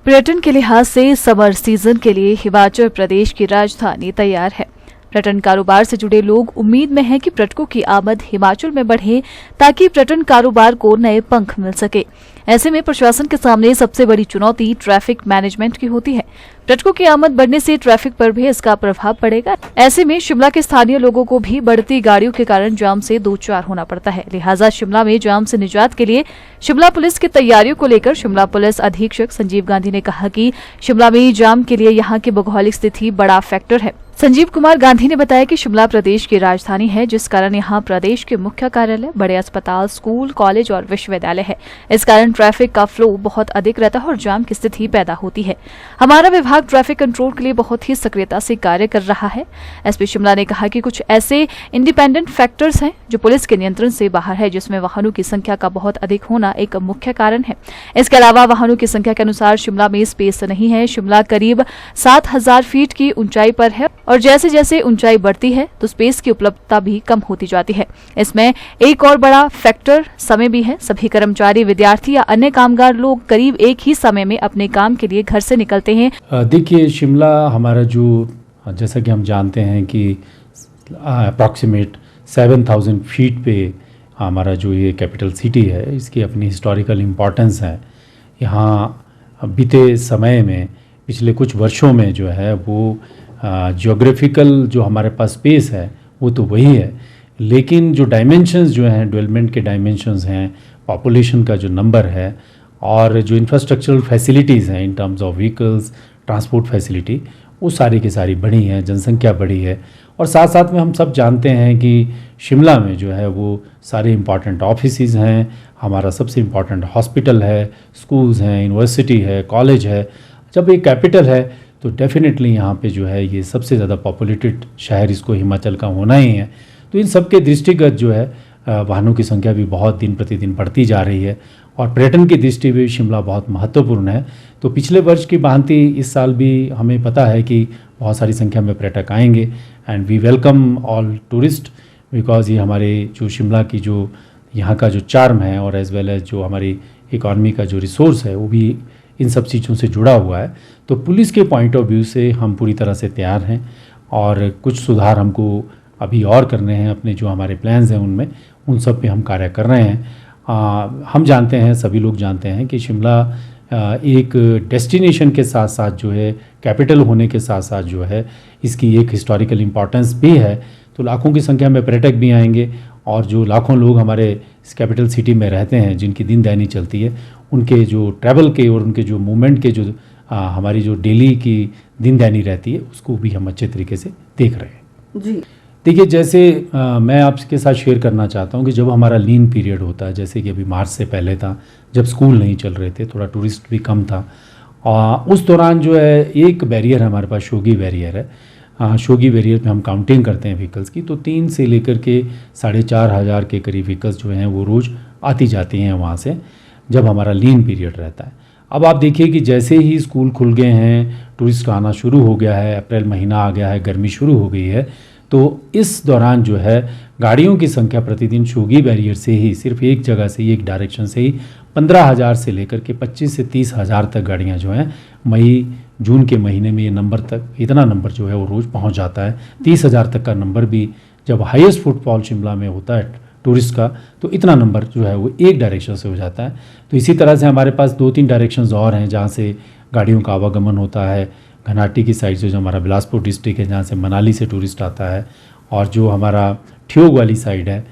पर्यटन के लिहाज से समर सीजन के लिए हिमाचल प्रदेश की राजधानी तैयार है। पर्यटन कारोबार से जुड़े लोग उम्मीद में हैं कि पर्यटकों की आमद हिमाचल में बढ़े ताकि पर्यटन कारोबार को नए पंख मिल सके। ऐसे में प्रशासन के सामने सबसे बड़ी चुनौती ट्रैफिक मैनेजमेंट की होती है। पर्यटकों की आमद बढ़ने से ट्रैफिक पर भी इसका प्रभाव पड़ेगा। ऐसे में शिमला के स्थानीय लोगों को भी बढ़ती गाड़ियों के कारण जाम से दो चार होना पड़ता है। लिहाजा शिमला में जाम से निजात के लिए शिमला पुलिस की तैयारियों को लेकर शिमला पुलिस अधीक्षक संजीव गांधी ने कहा कि शिमला में जाम के लिए यहाँ की भौगोलिक स्थिति बड़ा फैक्टर है। संजीव कुमार गांधी ने बताया कि शिमला प्रदेश की राजधानी है, जिस कारण यहाँ प्रदेश के मुख्य कार्यालय, बड़े अस्पताल, स्कूल, कॉलेज और विश्वविद्यालय है। इस कारण ट्रैफिक का फ्लो बहुत अधिक रहता है और जाम की स्थिति पैदा होती है। हमारा विभाग ट्रैफिक कंट्रोल के लिए बहुत ही सक्रियता से कार्य कर रहा है। एसपी शिमला ने कहा कि कुछ ऐसे इंडिपेंडेंट फैक्टर्स हैं जो पुलिस के नियंत्रण से बाहर है, जिसमें वाहनों की संख्या का बहुत अधिक होना एक मुख्य कारण है। इसके अलावा वाहनों की संख्या के अनुसार शिमला में स्पेस नहीं है। शिमला करीब 7,000 फीट की ऊंचाई पर है और जैसे जैसे ऊंचाई बढ़ती है तो स्पेस की उपलब्धता भी कम होती जाती है। इसमें एक और बड़ा फैक्टर समय भी है। सभी कर्मचारी, विद्यार्थी या अन्य कामगार लोग करीब एक ही समय में अपने काम के लिए घर से निकलते हैं। देखिए, शिमला हमारा जो, जैसा कि हम जानते हैं कि अप्रॉक्सीमेट 7,000 फीट पे हमारा जो ये कैपिटल सिटी है, इसकी अपनी हिस्टोरिकल इम्पोर्टेंस है। यहाँ बीते समय में, पिछले कुछ वर्षों में जो है वो ज्योग्राफिकल जो हमारे पास स्पेस है वो तो वही है, लेकिन जो डायमेंशंस जो हैं, डेवलपमेंट के डायमेंशंस हैं, पॉपुलेशन का जो नंबर है और जो इंफ्रास्ट्रक्चरल फैसिलिटीज़ हैं in terms of vehicles, transport facility, वो सारी की सारी बढ़ी हैं, जनसंख्या बढ़ी है। और साथ साथ में हम सब जानते हैं कि शिमला में जो है वो सारे इम्पॉर्टेंट ऑफिसेज़ हैं, हमारा सबसे इम्पॉर्टेंट हॉस्पिटल है, स्कूल्स हैं, यूनिवर्सिटी है, कॉलेज है। जब एक कैपिटल है तो डेफिनेटली यहाँ पे जो है ये सबसे ज़्यादा पॉपुलेटेड शहर इसको हिमाचल का होना ही है। तो इन सब के दृष्टिगत जो है वाहनों की संख्या भी बहुत दिन प्रतिदिन बढ़ती जा रही है और पर्यटन की दृष्टि भी शिमला बहुत महत्वपूर्ण है। तो पिछले वर्ष की भांति इस साल भी हमें पता है कि बहुत सारी संख्या में पर्यटक आएंगे and we welcome all tourist, because ये हमारे जो शिमला की जो यहाँ का जो चार्म है और एज वेल एज जो हमारी इकॉनमी का जो रिसोर्स है वो भी इन सब चीज़ों से जुड़ा हुआ है। तो पुलिस के पॉइंट ऑफ व्यू से हम पूरी तरह से तैयार हैं और कुछ सुधार हमको अभी और करने हैं। अपने जो हमारे प्लान्स हैं उनमें, उन सब पे हम कार्य कर रहे हैं। हम जानते हैं, सभी लोग जानते हैं कि शिमला एक डेस्टिनेशन के साथ साथ जो है, कैपिटल होने के साथ साथ जो है, इसकी एक हिस्टोरिकल इम्पॉर्टेंस भी है। तो लाखों की संख्या में पर्यटक भी आएंगे और जो लाखों लोग हमारे इस कैपिटल सिटी में रहते हैं, जिनकी दिन दैनिक चलती है, उनके जो ट्रैवल के और उनके जो मूवमेंट के जो हमारी जो डेली की दिन दैनी रहती है, उसको भी हम अच्छे तरीके से देख रहे हैं। जी देखिए, जैसे मैं आपके साथ शेयर करना चाहता हूँ कि जब हमारा लीन पीरियड होता है, जैसे कि अभी मार्च से पहले था, जब स्कूल नहीं चल रहे थे, थोड़ा टूरिस्ट भी कम था, उस दौरान जो है एक बैरियर है हमारे पास, शोगी बैरियर है। शोगी बैरियर पे हम काउंटिंग करते हैं व्हीकल्स की, तो 3 से लेकर के 4,500 के करीब व्हीकल्स जो हैं वो रोज़ आती जाती हैं वहाँ से, जब हमारा लीन पीरियड रहता है। अब आप देखिए कि जैसे ही स्कूल खुल गए हैं, टूरिस्ट आना शुरू हो गया है, अप्रैल महीना आ गया है, गर्मी शुरू हो गई है, तो इस दौरान जो है गाड़ियों की संख्या प्रतिदिन शोगी बैरियर से ही, सिर्फ एक जगह से ही, एक डायरेक्शन से ही 15,000 से लेकर के 25 से 30,000 तक गाड़ियाँ जो हैं, मई जून के महीने में ये नंबर तक, इतना नंबर जो है वो रोज़ पहुंच जाता है। 30,000 तक का नंबर भी, जब हाईएस्ट फुटफॉल शिमला में होता है टूरिस्ट का, तो इतना नंबर जो है वो एक डायरेक्शन से हो जाता है। तो इसी तरह से हमारे पास 2-3 डायरेक्शंस और हैं जहाँ से गाड़ियों का आवागमन होता है। घनाटी की साइड से जो हमारा बिलासपुर डिस्ट्रिक्ट है, जहाँ से मनाली से टूरिस्ट आता है, और जो हमारा ठियोग वाली साइड है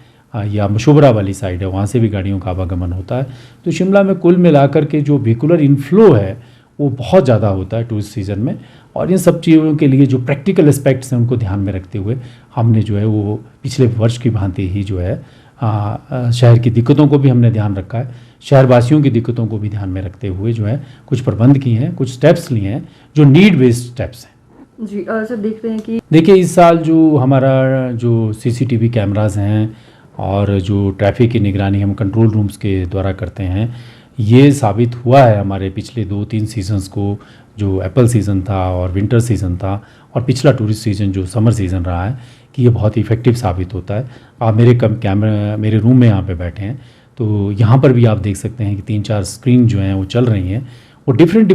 या मशोबरा वाली साइड है, वहाँ से भी गाड़ियों का आवागमन होता है। तो शिमला में कुल मिलाकर के जो व्हीकुलर इनफ्लो है वो बहुत ज़्यादा होता है टूरिस्ट सीज़न में। और इन सब चीज़ों के लिए जो प्रैक्टिकल एस्पेक्ट्स हैं उनको ध्यान में रखते हुए हमने जो है वो पिछले वर्ष की भांति ही जो है शहर की दिक्कतों को भी हमने ध्यान रखा है, शहरवासियों की दिक्कतों को भी ध्यान में रखते हुए जो है कुछ प्रबंध किए हैं, कुछ स्टेप्स लिए हैं जो नीड बेस्ड स्टेप्स हैं। जी सर, देखते हैं कि देखिए, इस साल जो हमारा जो सीसीटीवी कैमरास हैं और जो ट्रैफिक की निगरानी हम कंट्रोल रूम्स के द्वारा करते हैं, ये साबित हुआ है हमारे पिछले 2-3 सीजन्स को, जो एप्पल सीज़न था और विंटर सीज़न था और पिछला टूरिस्ट सीज़न जो समर सीज़न रहा है, कि ये बहुत इफ़ेक्टिव साबित होता है। आप मेरे रूम में यहाँ पे बैठे हैं, तो यहाँ पर भी आप देख सकते हैं कि 3-4 स्क्रीन जो हैं वो चल रही हैं वो डिफरेंट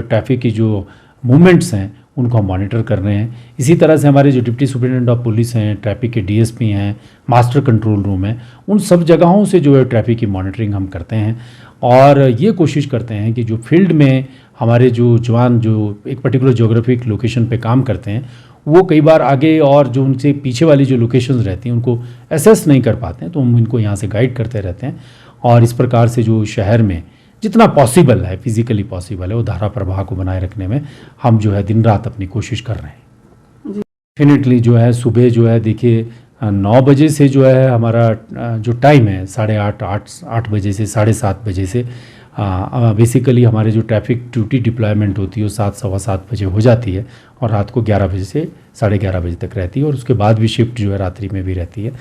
ट्रैफिक की जो मूवमेंट्स हैं उनको हम मॉनिटर कर रहे हैं। इसी तरह से हमारे जो डिप्टी सुपरिटेंडेंट ऑफ पुलिस हैं, ट्रैफिक के डीएसपी हैं, मास्टर कंट्रोल रूम है, उन सब जगहों से जो है ट्रैफिक की मॉनिटरिंग हम करते हैं और ये कोशिश करते हैं कि जो फील्ड में हमारे जो जवान जो एक पर्टिकुलर ज्योग्राफिक लोकेशन पे काम करते हैं वो कई बार आगे और जो उनसे पीछे वाली जो लोकेशंस रहती हैं उनको एसेस नहीं कर पाते हैं, तो हम इनको यहाँ से गाइड करते रहते हैं और इस प्रकार से जो शहर में जितना पॉसिबल है, फिजिकली पॉसिबल है, वो धारा प्रवाह को बनाए रखने में हम जो है दिन रात अपनी कोशिश कर रहे हैं। डेफिनेटली जो है सुबह जो है देखिए 9 बजे से जो है हमारा जो टाइम है 8:30 बजे से 7:30 बजे से बेसिकली हमारे जो ट्रैफिक ड्यूटी डिप्लॉयमेंट होती है वो 7, सवा 7 बजे हो जाती है और रात को 11 बजे से 11:30 बजे तक रहती है और उसके बाद भी शिफ्ट जो है रात्रि में भी रहती है।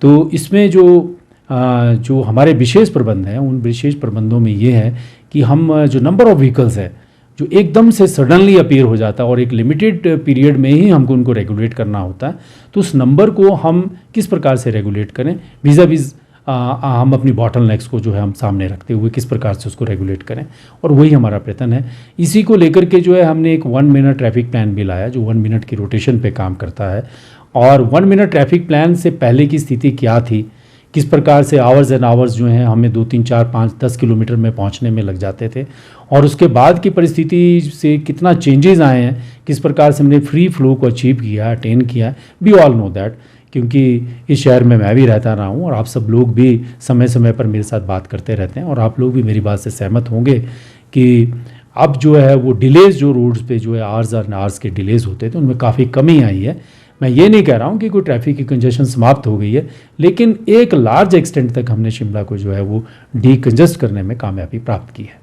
तो इसमें जो हमारे विशेष प्रबंध हैं उन विशेष प्रबंधों में ये है कि हम जो नंबर ऑफ व्हीकल्स है जो एकदम से सडनली अपीयर हो जाता है और एक लिमिटेड पीरियड में ही हमको उनको रेगुलेट करना होता है, तो उस नंबर को हम किस प्रकार से रेगुलेट करें vis-a-vis हम अपनी बॉटलनेक्स को जो है हम सामने रखते हुए किस प्रकार से उसको रेगुलेट करें, और वही हमारा प्रयत्न है। इसी को लेकर के जो है हमने एक 1 मिनट ट्रैफिक प्लान भी लाया जो 1 मिनट की रोटेशन पे काम करता है। और 1 मिनट ट्रैफिक प्लान से पहले की स्थिति क्या थी, किस प्रकार से आवर्स एंड आवर्स जो हैं हमें 2, 3, 4, 5, 10 किलोमीटर में पहुंचने में लग जाते थे और उसके बाद की परिस्थिति से कितना चेंजेस आए हैं, किस प्रकार से हमने फ्री फ्लो को अचीव किया, अटेन किया, वी ऑल नो दैट, क्योंकि इस शहर में मैं भी रहता रहा हूँ और आप सब लोग भी समय समय पर मेरे साथ बात करते रहते हैं और आप लोग भी मेरी बात से सहमत होंगे कि अब जो है वो डिलेज़ जो रोड्स पे जो है आवर्स एंड आवर्स के डिलेज़ होते थे उनमें काफ़ी कमी आई है। मैं ये नहीं कह रहा हूँ कि कोई ट्रैफिक की कंजेशन समाप्त हो गई है, लेकिन एक लार्ज एक्सटेंट तक हमने शिमला को जो है वो डीकंजेस्ट करने में कामयाबी प्राप्त की है।